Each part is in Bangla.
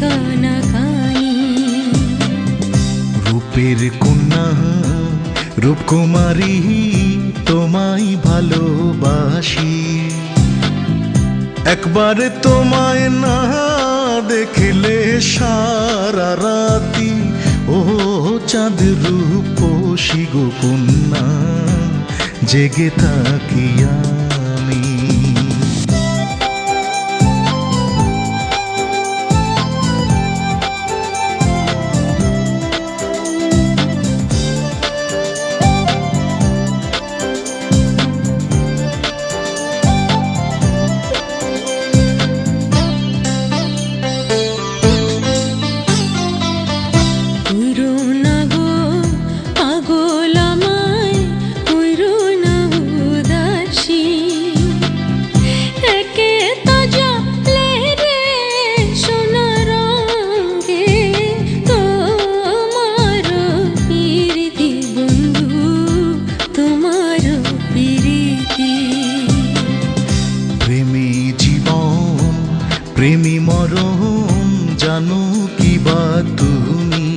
কানাকানি। রূপের কন্যা রূপকুমারী তোমায় ভালোবাসি, একবার তোমায় না দেখলে সারা রাতি ও চাঁদ রূপসী গো কন্যা জেগে থাকি আমি। প্রেমী মরণ জানো কি বা তুমি,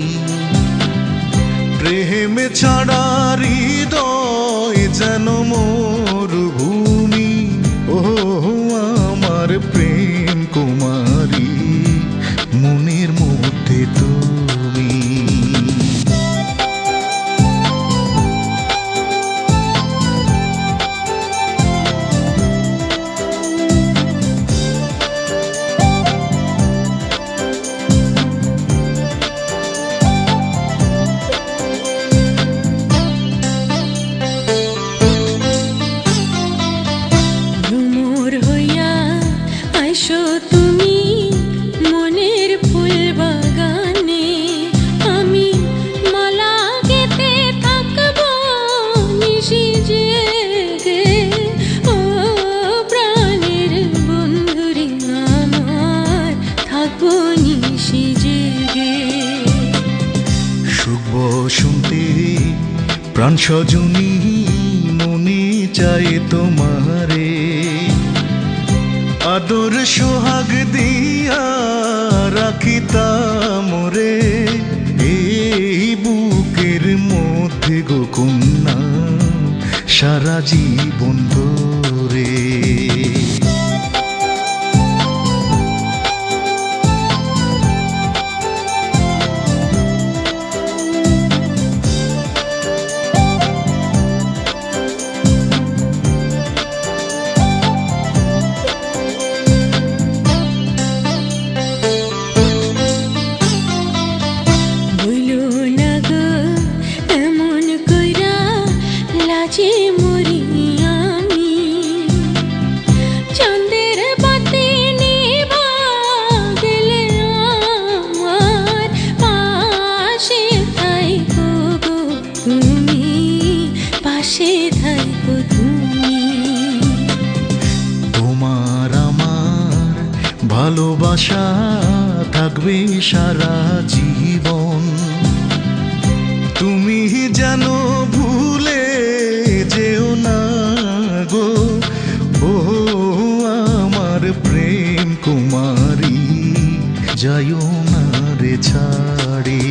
প্রেম ছাড়া হৃদয় যেন মরুভূমি। ও আমার প্রেম কুমারী মনের মধ্যে তুমি। তুমি মনের ফুল বাগানে, আমি মালা গেঁথে থাকবো নিশি জেগে। ও প্রাণের বন্ধুরে আমার থাকবো নিশি জেগে। শুভ শুনতে প্রাণ সজনী মনে চায় তোমারে, আদর সোহাগ দিয়া রাখিতাম রে এই বুকের মধ্যে গো কন্যা সারা জীবন ধরে। তোমার আমার ভালোবাসা থাকবে সারা জীবন, তুমি যেন ভুলে যেও না গো। ও আমার প্রেম কুমারী যাইও না রে ছাড়ে।